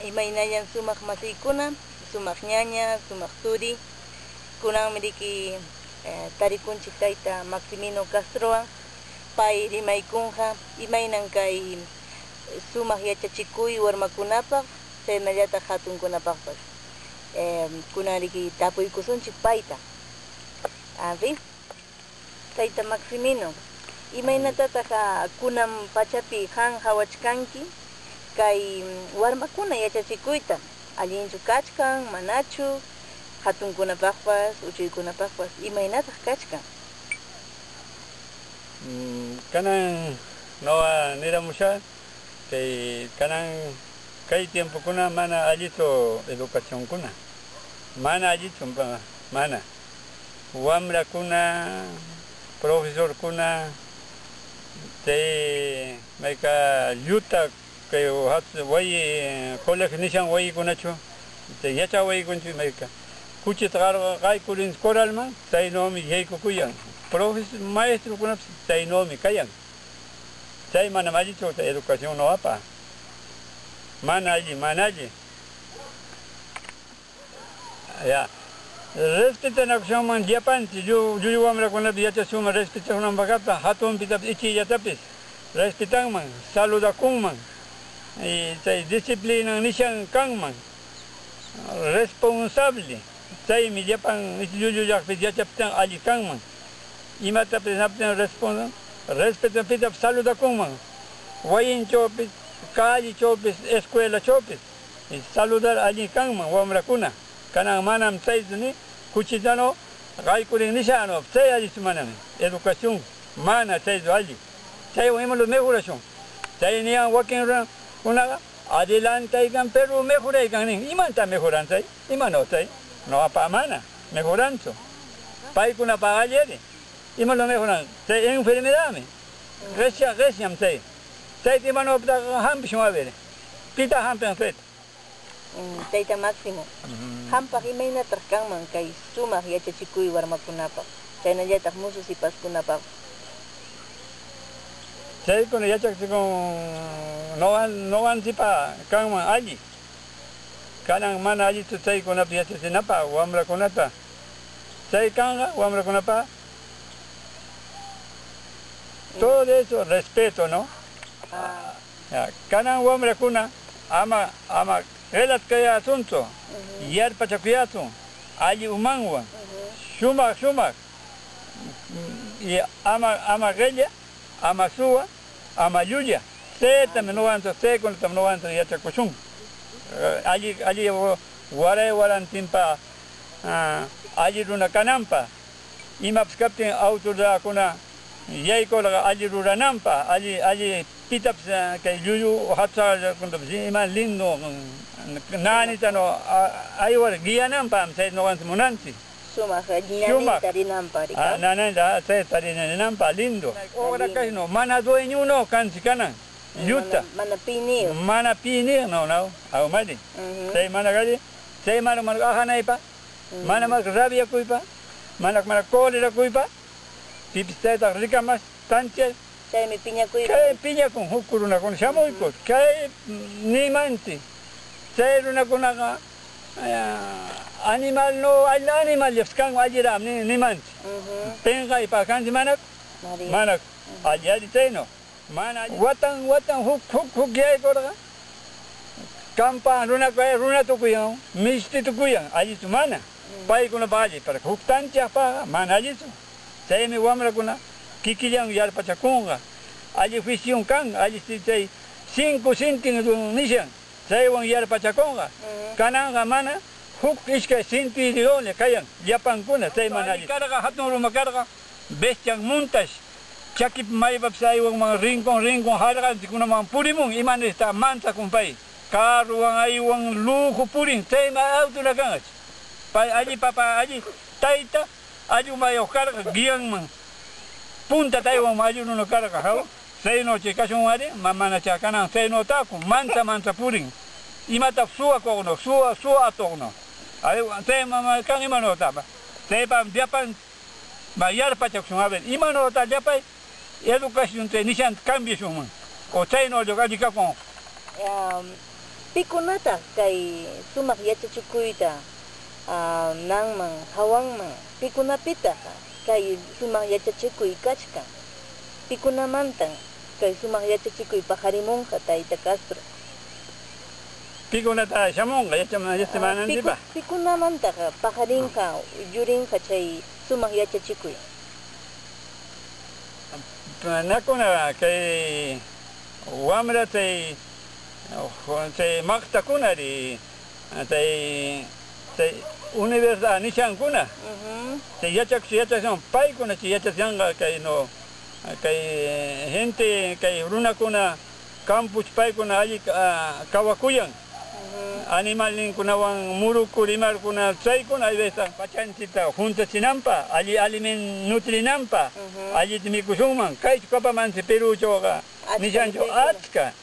Imaynayan sumaq masiykuna, sumaq ñaña, sumaq turi, kunanmi riki tarikunchik tayta Maximino Castrowan, pay rimaykunqa imaynan kay sumaq yachachikuy warmakunapaq, chaynallataq hatunkunapaqpas. Kunan riki tapuykusunchik payta. ¿Ves? Tayta Maximino, imaynatataq kunan pachapi han hawachkanki, kay warmakuna yachachikuyta allinchu kachkan, manachu, hatunkunapaqpas, uchuykunapaqpas, imaynataq kachkan. Kanan nawa niramusha, kanan kay tiempo kuna mana allito educación kuna, mana allito mana, wamra kuna, profesor kuna, te maika yuta que way colegio nishan way kunachu te yacha way kunchu maika kuchi tragar gai kulin koralman sai nomi heiko kuyan profesor maestro kunap sai nomi kayan sai mana majicho ta educación no apa manaji ya respeto na acción man japan yo wamra kunap yacha suma respeto na bagata hatun pitap ichi yatapis respetan man saluda man y disciplina nishan kangman responsable sai mi japan yuyu jak pis yachaptan ali kangman imata presaptan respeto pitap saluda kungman wayin chopis calle chopis escuela chopis y saludar ali kangman wamra kuna kanang manam saizuni kuchitano gaikurin nishano sai ali sumanan educación mana saizu ali sai wimalo mejoración sai nian working una adelante ikan Perú mejora ikan ning imanta mejoran sai imano sai no apa mana mejorando pai kuna pagallere imano mejoran sai enfermedad me gracias sai imano da hampi shuma vere pita hampi fet Tayta Maximo hampa imayna tarkangman kay sumaq yachachikuy warmakunapaq chaynallataq mususipas-kunapaq. Saya kuna yachak sikong noan sipa kangman allí. Kanang mana allí tu saya kuna piasa sinapa wamra kunata. Saya kanga wamra kunapa. Todo eso respeto, ¿no? Ya, kanang wamra kuna ama relat kaya asunto. Yar pachakuyato. Allí umangwa. Shumak. Y ama gella. Ama suwa, ama yuya, se también no avanza, se con también no avanza ya chacochun. Allí waran timpa, allí runa canampa, y maps captain auto da kuna, yai cola allí runa nampa, allí pitaps que yuyu hatsa con iman lindo, nani tano, ahí war guía nampa, se no avanza munanti. Sumaq ñani tarinampa rika. Nananda se tarinampa lindo. Ora kasino mana dueño no kansi kanan. Yuta. Mana pinir no. Au madi. Sei mana gali. Sei mana ahana ipa. Mana rabia kuipa. Mana cólera kuipa. Tipisteta rica más tanche. Sei mi piña kuipa. Kai piña con hukuruna con shamoiko. Kai ni manti. Sei runa kunaga. Animal no animal yafskan ajiram ni manch penga ipa kanji manak ajari teno mana watan huk gay koraga kampa runa to kuyan misti to kuyan aji tu mana pai kuna baji para huk tancha pa mana aji tu sai mi wamra kuna kikiliang yar pachakunga aji fisiun kang aji sei 5 centímetros nishan sai wan yar pachakunga kananga mana huk iska sinti diole kayan Japan kuna say manali karaga hatong rumah karaga bestiang muntas chakip may babsay wang mga ringkong harakan di kuna mga purimong iman esta mansa kumpay karuang ay wang luko puring say auto na kangas pay aji papa aji taita aji umayo karaga giyang mang punta tayo wang mayo no karaga haw say no chikasong wari mamana chakanan say no taku mansa puring imata suwa kono suwa atono ay te mama kan imano taba te pam Japan bayar pachak sumaben imano ta Japan educación te nishan cambio suma o te no joga dikakon Pikunata kay sumak yachachikuyta nangman, hawangman, pikunapita kay sumak yachachikuy kachkan. Pikunamantan kay sumak yachachikuy pajarimunqa Tayta Castro. Pikunata shamunqa yachamananchikpaq. Pikunamantaqa pajarinqa, yurinqa chay sumak yachachikuy. Nakuna kay wamra chay maqtakunari chay universidad nishankuna chay yachakushon paykuna chay yachasyanqa kay no kay gente kay runakuna campus paykuna alli kawakuyan animal ninkunawan muruku rimarkuna chaykuna hay veces pachanchita juntachinanpa alli alimen nutrinanpa alli mikushunman kaychu kapamansi Peruchoqa nishanchu achka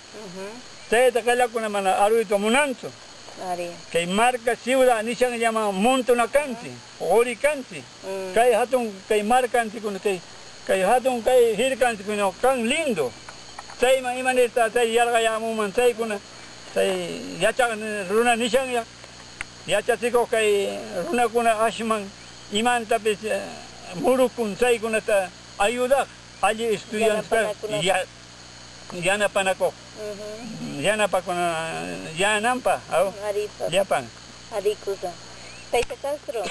chayta qaylakuna mana aruyta munanchu kay marca ciudad nishan llaman montuna kanchi ori kanchi kay hatun kay marcanchikuna kay hatun kay hirkanchikuna kan lindo chayman imanirta chay yarqayamuman chaykuna chay yachaq runa nishanya yachachikuq kay runakuna ashman imantapis murukun chaykunata ayudaq alli estudiantes yanapanakuq yanapakuna yananpa llapan Arikusa Tayta Castro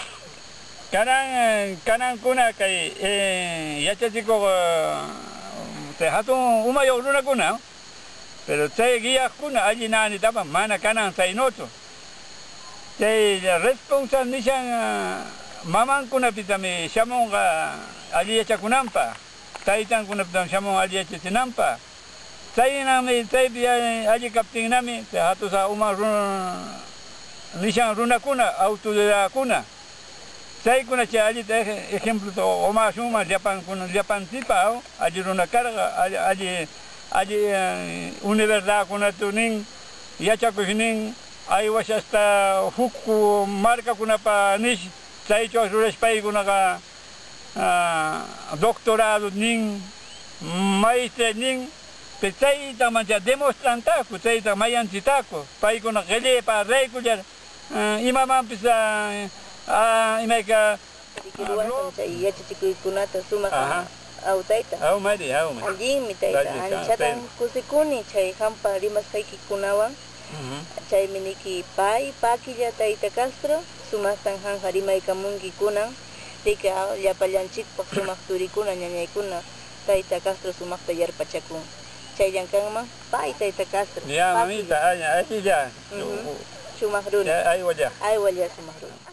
kanankuna kay yachachikuq hatun umayuq runakuna pero chay guiaqkuna alli nanitapan mana kanan chaynochu chay responsable nishan mamankunapitami shamunqa alli yachakunanpa taytankunapitami shamun alli yachachinanpa chaynami chaypi alli kaptinnami hatusa uma nishan runakuna autoridadkuna chaykuna chay allita ejemplo umashunman llapantipa alli runa karqa alli universidadkunatu nin yachakush nin aywash hasta huk marcakunapa nish chaychu rurashpaykunaqa doctorado nin maestre nin chayta mancha demostrantaku chayta mayanchitaku paykuna qillaypa raykullar imamanpis imayka yachachikuykunata sumaq Tayta Mari allimi Tayta anchatan kusikuni chay hampa rimasqaykikunawan chaymi niki pay pakilla Tayta Castro sumastan hanja rimaykamunki kunan rika llapallanchikpaq sumaq turikuna ñañaykuna Tayta Castro sumaqta yarpachakun chayllan kanman pay Tayta Castro ya mamita allilla sumaq runa aywalla sumaq runa